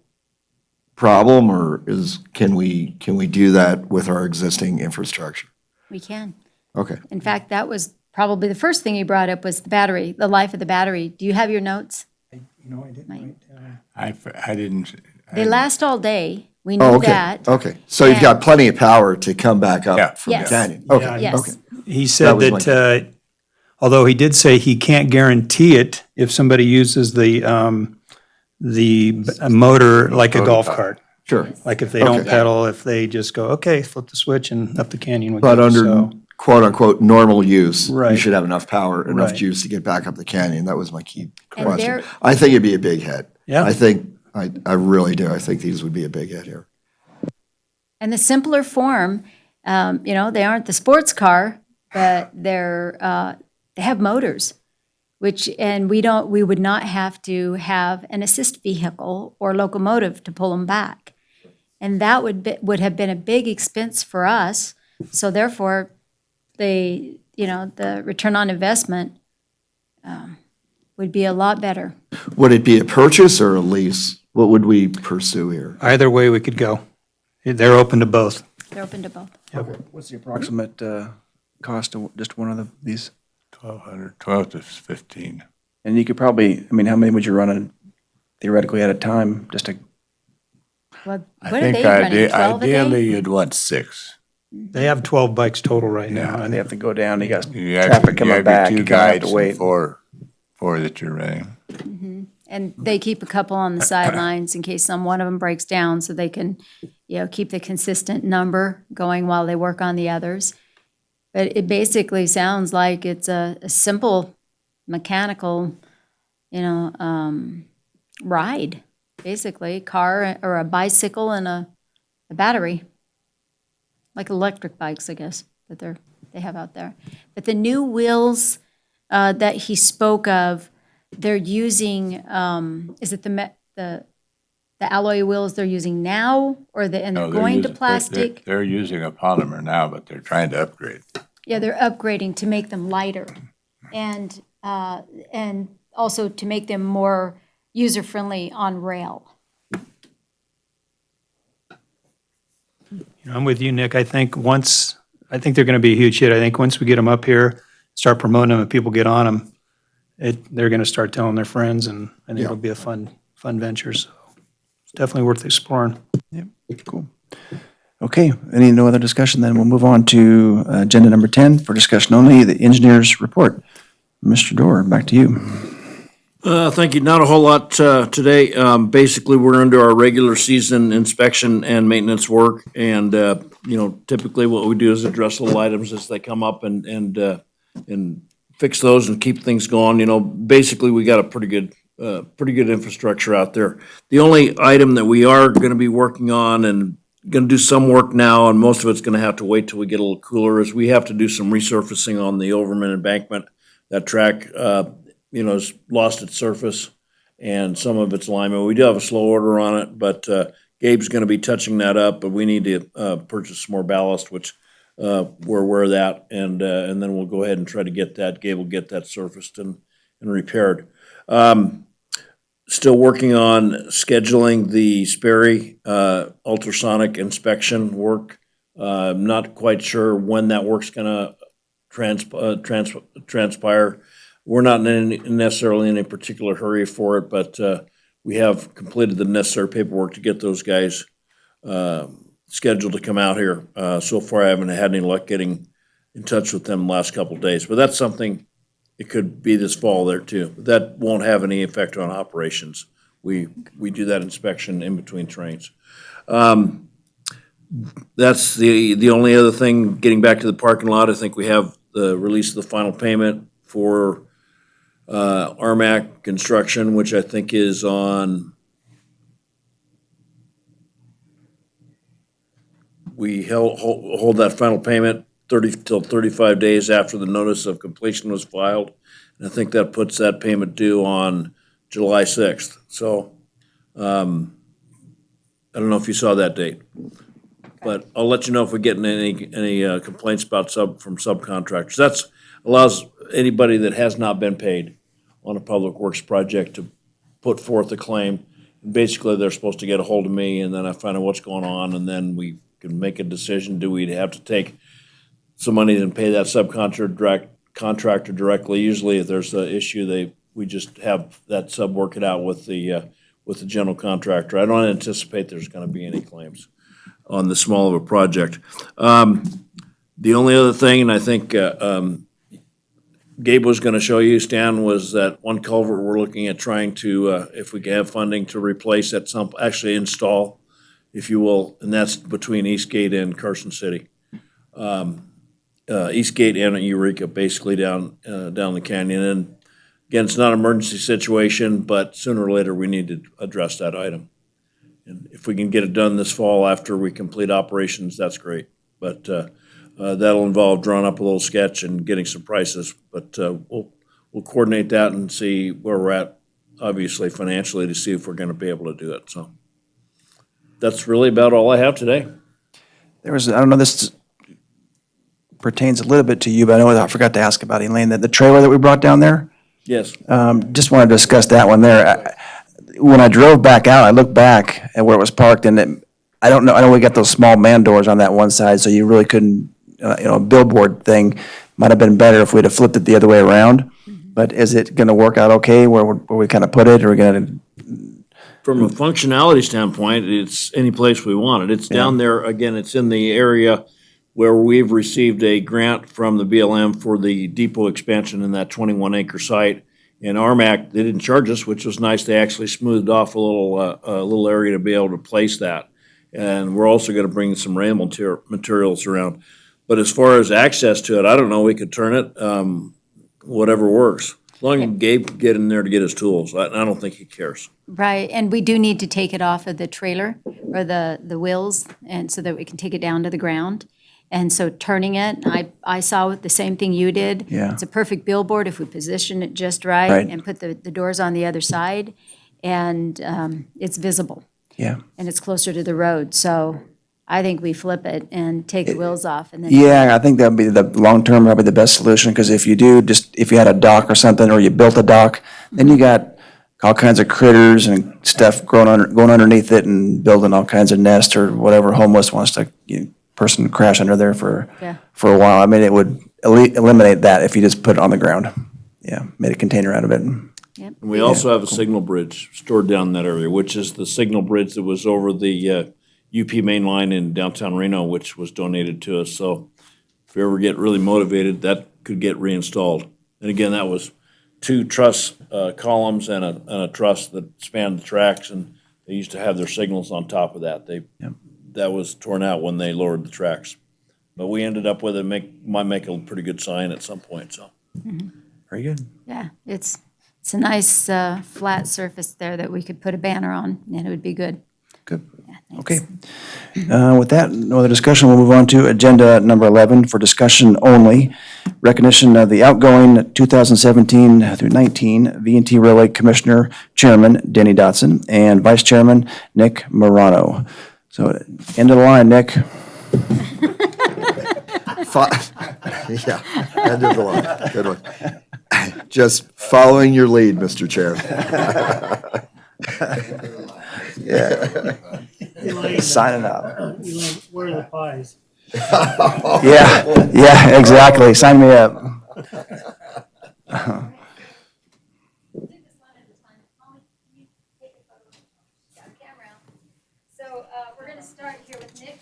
problem, or can we do that with our existing infrastructure? We can. Okay. In fact, that was probably the first thing you brought up was the battery, the life of the battery. Do you have your notes? I didn't Mine. I didn't. They last all day. We Oh, knew okay, that. okay. So you've got plenty of power to come back Yeah. up from the Yes. canyon? Yeah, Okay, okay. Yes. He said was my that, although he did say he can't guarantee it if somebody uses the motor like a golf cart. Sure. Like if they don't Okay. pedal, if they just go, okay, flip the switch and up the canyon we But go. under So, quote-unquote normal use, you Right. should have enough power, enough Right. juice to get back up the canyon. That was my key And question. they're- I think it'd be a big hit. Yeah. I really do. I think these would be a big hit here. And the simpler form, they aren't the sports car, but they have motors, and we would not have to have an assist vehicle or locomotive to pull them back. And that would have been a big expense for us. So therefore, the return on investment would be a lot better. Would it be a purchase or a lease? What would we pursue here? either way we could go. They're open to both. They're open to both. What's the approximate cost of just one of these? 12 to 15. And you could probably, I mean, how many would you run theoretically at a time, just to? Well, I what are think they running, 12 a day? ideally you'd want 6. They have 12 bikes total right now. And they have to go down, you got You have traffic you coming have your back, 2 you kind of have guides to and wait. four that you're running. And they keep a couple on the sidelines in case one of them breaks down, so they can, keep the consistent number going while they work on the others. But it basically sounds like it's a simple mechanical, ride, basically, car or a bicycle and a battery, like electric bikes, I guess, that they have out there. But the new wheels that he spoke of, they're using, is it the alloy wheels they're using now, and they're No, going to using- plastic? They're using a polymer now, but they're trying to upgrade. Yeah, they're upgrading to make them lighter and also to make them more user-friendly on rail. I'm with you, Nick. I think they're going to be a huge hit. I think once we get them up here, start promoting them and people get on them, they're going to start telling their friends, and I think it'll be a fun venture. So it's definitely worth exploring. Cool. Okay, no other discussion, then we'll move on to agenda number 10 for discussion only, the engineer's report. Mr. Dorr, back to you. Thank you. Not a whole lot today. Basically, we're under our regular season inspection and maintenance work. And, typically what we do is address little items as they come up and fix those and keep things going. Basically, we got a pretty good infrastructure out there. The only item that we are going to be working on and going to do some work now, and most of it's going to have to wait till we get a little cooler, is we have to do some resurfacing on the Overman embankment. That track, has lost its surface and some of its alignment. We do have a slow order on it, but Gabe's going to be touching that up, but we need to purchase some more ballast, which we're aware of that, and then we'll go ahead and try to get that. Gabe will get that surfaced and repaired. Still working on scheduling the Sperry ultrasonic inspection work. I'm not quite sure when that work's going to transpire. We're not necessarily in a particular hurry for it, but we have completed the necessary paperwork to get those guys scheduled to come out here. So far, I haven't had any luck getting in touch with them the last couple of days, but that's something, it could be this fall there too. That won't have any effect on operations. We do that inspection in between trains. That's the only other thing, getting back to the parking lot, I think we have the release of the final payment for Reconstruction, which I think is on, we hold that final payment 35 days after the notice of completion was filed. And I think that puts that payment due on July 6th. So I don't know if you saw that date. But I'll let you know if we get any complaints about from subcontractors. That's allows anybody that has not been paid on a public works project to put forth a claim. Basically, they're supposed to get a hold of me, and then I find out what's going on, and then we can make a decision. Do we have to take some money and pay that contractor directly? Usually, if there's an issue, we just have that sub work it out with the general contractor. I don't anticipate there's going to be any claims on the small of a project. The only other thing, and I think Gabe was gonna show you, Stan, was that one culvert we're looking at trying to, if we can have funding to replace at actually install, if you will, and that's between Eastgate and Carson City. Eastgate and Eureka, basically down the canyon. And again, it's not an emergency situation, but sooner or later, we need to address that item. And if we can get it done this fall after we complete operations, that's great. But that'll involve drawing up a little sketch and getting some prices. But we'll coordinate that and see where we're at, obviously financially, to see if we're going to be able to do it. So that's really about all I have today. There was, I don't know, this pertains a little bit to you, but I know I forgot to ask about Elaine, that the trailer that we brought down there. Yes. Just want to discuss that one there. When I drove back out, I looked back at where it was parked, and I don't know, I know we got those small man doors on that one side, so you really couldn't, a billboard thing might have been better if we'd have flipped it the other way around. But is it going to work out okay where we kind of put it, or are we going to? From a functionality standpoint, it's any place we want it. It's down there, again, it's in the area where we've received a grant from the BLM for the depot expansion in that 21-acre site. In RMAC, they didn't charge us, which was nice. They actually smoothed off a little area to be able to place that. And we're also going to bring some rail materials around. But as far as access to it, I don't know. We could turn it, whatever works. As long as Gabe can get in there to get his tools, I don't think he cares. Right, and we do need to take it off of the trailer or the wheels, and so that we can take it down to the ground. And so turning it, I saw the same thing you did. Yeah. It's a perfect billboard if we position it just right Right. and put the doors on the other side, and it's visible, Yeah. and it's closer to the road. So I think we flip it and take the wheels off, and then. Yeah, I think that'd be the long-term, probably the best solution, because if you do, if you had a dock or something, or you built a dock, then you got all kinds of critters and stuff going underneath it and building all kinds of nests or whatever homeless wants to, person crash under there for a while. I mean, it would eliminate that if you just put it on the ground. Yeah, made a container out of it. Yep. And we also have a signal bridge stored down in that area, which is the signal bridge that was over the UP main line in downtown Reno, which was donated to us. So if you ever get really motivated, that could get reinstalled. And again, that was 2 truss columns and a truss that spanned the tracks, and they used to have their signals on top of that. That was torn out when they lowered the tracks. But we ended up with might make a pretty good sign at some point, so. Very good. Yeah, it's a nice flat surface there that we could put a banner on, and it would be good. Good. Yeah, thanks. Okay. With that, no other discussion, we'll move on to agenda number 11 for discussion only. Recognition of the outgoing 2017 through 19 V&T Railway Commissioner Chairman Denny Dotson and Vice Chairman Nick Morano. So, end of the line, Nick. Yeah, end of the line. Good one. Just following your lead, Mr. Chair. Yeah. Signing up. Where are the pies? Yeah, exactly. Sign me up. So we're going to start here with Nick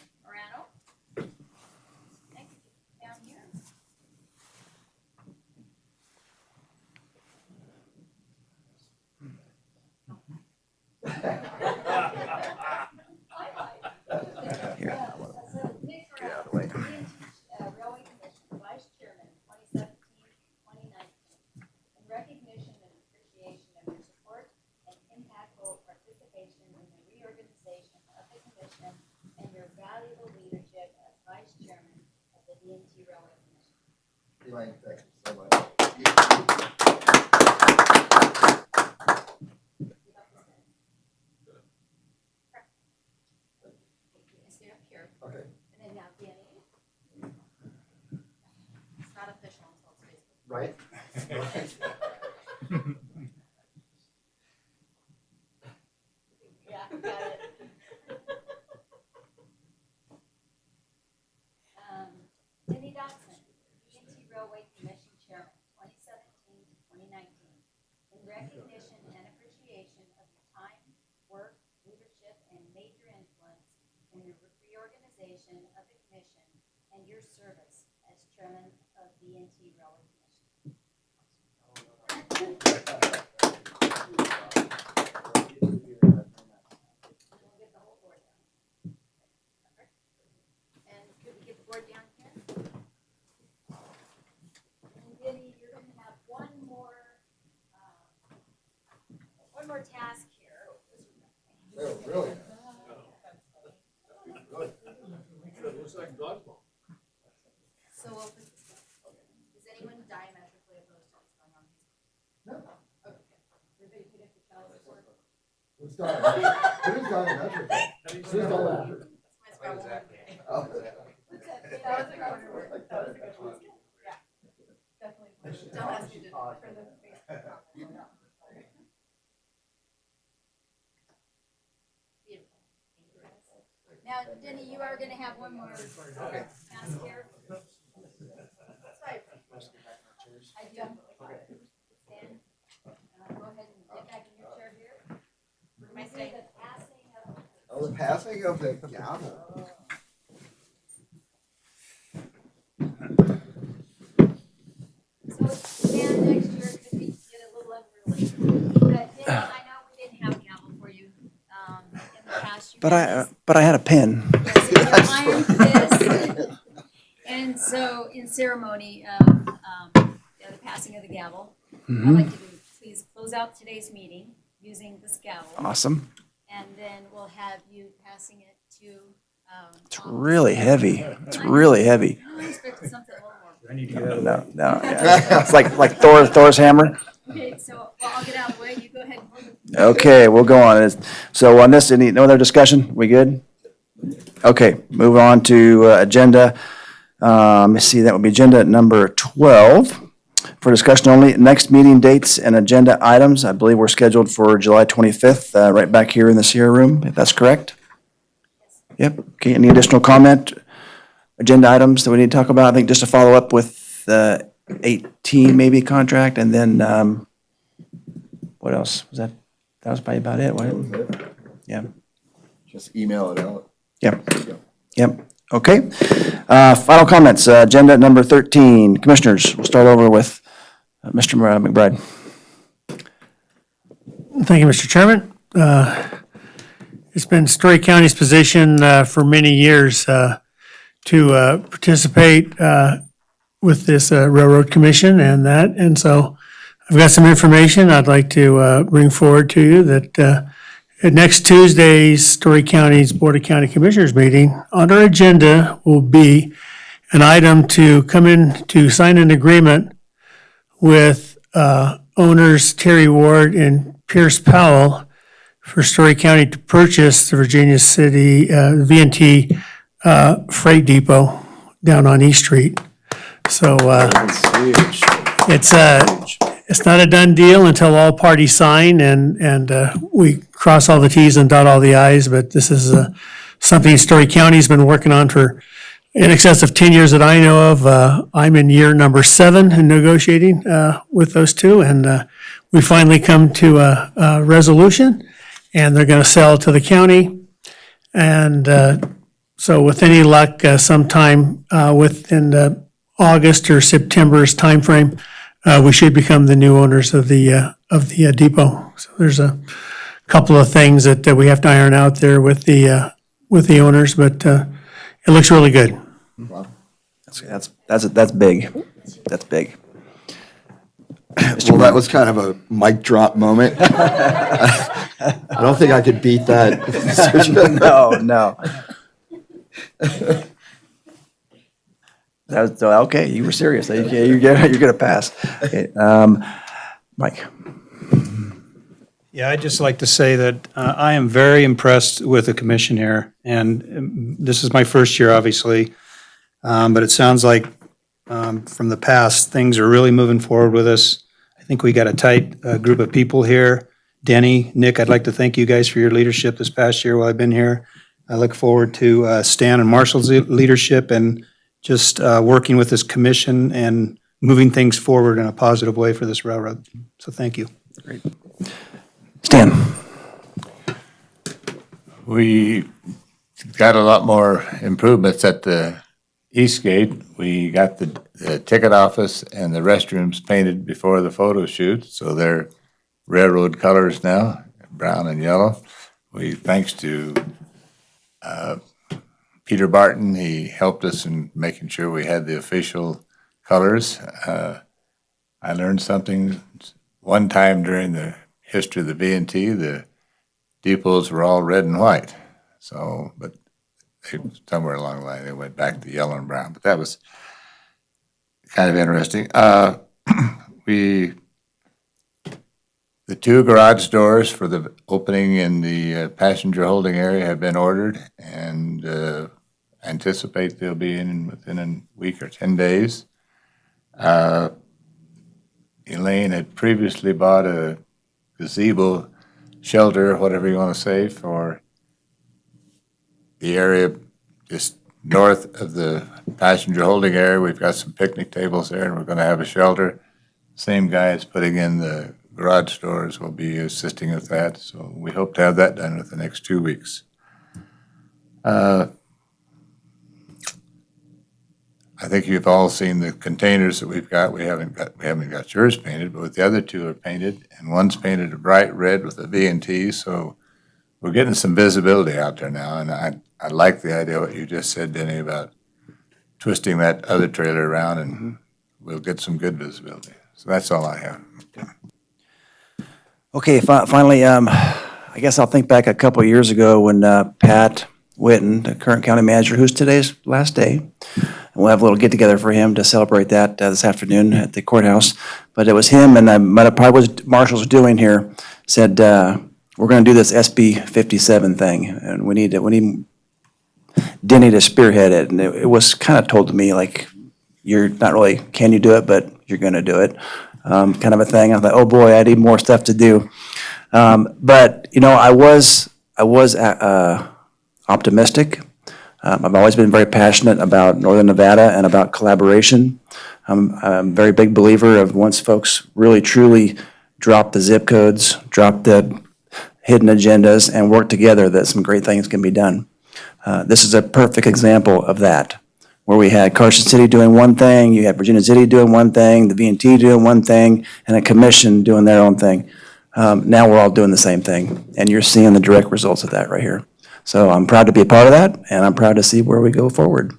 Stay up here. Okay. And then now, Danny. It's not official until it's Facebook. Right? Yeah, got it. Denny Dodson, VNT Railway Commission Chairman, 2017 to 2019. In recognition and appreciation of your time, work, leadership, and major influence in the reorganization of the commission and your service as chairman of VNT Railway Commission. We'll get the whole board down. And could we get the board down here? And Denny, you're gonna have one more task here. Oh, really? So, is anyone diametrically opposed to what's going on? No. Okay, everybody put up the child report. Who's diametric? Who's diametric? Now, Denny, you are gonna have one more task here. I do. Stand. Go ahead and get back in your chair here. We're gonna do the passing of. Oh, the passing of the gavel. So, Dan, next year could be get a little unruly. But Denny, I know we didn't have a gavel for you, in the past. You had this- But I had a pen. Yes, in your iron fist. And so in ceremony of the passing of the gavel, I'd like you to please close out today's meeting using this gavel. Awesome. And then we'll have you passing it to. It's really heavy. It's really heavy. I expected something a little more. No. Yeah. It's like Thor's hammer. Okay, so well, I'll get out of the way. You go ahead and hold it. Okay, we'll go on. So on this, no other discussion? We good? Okay, move on to agenda. Let's see, that would be agenda number 12. For discussion only, next meeting dates and agenda items, I believe we're scheduled for July 25th, right back here in the Sierra Room, if that's correct? Yep, okay, any additional comment? Agenda items that we need to talk about? I think just to follow up with the 18 maybe contract, and then, what else? That was probably about it, wasn't it? Yeah. Just email it out. Yep, okay. Final comments, agenda number 13. Commissioners, we'll start over with Mr. McBride. Thank you, Mr. Chairman. It's been Story County's position for many years to participate with this Railroad Commission and so I've got some information I'd like to bring forward to you that at next Tuesday's Story County's Board of County Commissioners meeting, on our agenda will be an item to come in to sign an agreement with owners Terry Ward and Pierce Powell for Story County to purchase the Virginia City VNT Freight Depot down on East Street. So it's not a done deal until all parties sign and we cross all the Ts and dot all the Is, but this is something Story County's been working on for in excess of 10 years that I know of. I'm in year number 7 in negotiating with those two, and we finally come to a resolution, and they're going to sell to the county. And so with any luck, sometime within August or September's timeframe, we should become the new owners of the depot. So there's a couple of things that we have to iron out there with the owners, but it looks really good. Wow. That's big. That's big. Well, that was kind of a mic drop moment. I don't think I could beat that. No. Okay, you were serious. Okay, you're gonna pass. Okay, Mike. Yeah, I'd just like to say that I am very impressed with the commission here, and this is my first year, obviously, but it sounds like from the past, things are really moving forward with us. I think we got a tight group of people here. Denny, Nick, I'd like to thank you guys for your leadership this past year while I've been here. I look forward to Stan and Marshall's leadership and just working with this commission and moving things forward in a positive way for this railroad. So thank you. Stan. We got a lot more improvements at the East Gate. We got the ticket office and the restrooms painted before the photo shoot, so they're railroad colors now, brown and yellow. Thanks to Peter Barton, he helped us in making sure we had the official colors. I learned something one time during the history of the V&T, the depots were all red and white. So, but somewhere along the line, they went back to yellow and brown. But that was kind of interesting. The two garage doors for the opening in the passenger holding area have been ordered, and anticipate they'll be in within a week or 10 days. Elaine had previously bought a gazebo shelter, whatever you want to say, for the area just north of the passenger holding area. We've got some picnic tables there, and we're going to have a shelter. Same guy is putting in the garage doors will be assisting with that, so we hope to have that done within the next 2 weeks. I think you've all seen the containers that we've got. We haven't got yours painted, but the other two are painted, and one's painted a bright red with a V&T, so we're getting some visibility out there now, and I like the idea what you just said, Denny, about twisting that other trailer around, and we'll get some good visibility. So that's all I have. Okay, finally, I guess I'll think back a couple of years ago when Pat Whitten, the current county manager, who's today's last day, and we'll have a little get-together for him to celebrate that this afternoon at the courthouse. But it was him, and probably what Marshall's doing here, said, we're going to do this SB 57 thing, and we need Denny to spearhead it. And it was kind of told to me, like, you're not really, can you do it, but you're going to do it, kind of a thing. I thought, oh boy, I need more stuff to do. But, you know, I was optimistic. I've always been very passionate about Northern Nevada and about collaboration. I'm a very big believer of once folks really truly drop the zip codes, drop the hidden agendas, and work together, that some great things can be done. This is a perfect example of that, where we had Carson City doing one thing, you had Virginia City doing one thing, the V&T doing one thing, and a commission doing their own thing. Now we're all doing the same thing, and you're seeing the direct results of that right here. So I'm proud to be a part of that, and I'm proud to see where we go forward.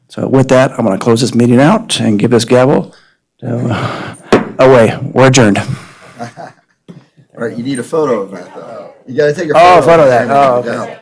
So with that, I'm going to close this meeting out and give this gavel away. We're adjourned. All right, you need a photo of that, though. You gotta take a photo. Oh, photo of that. Oh, okay.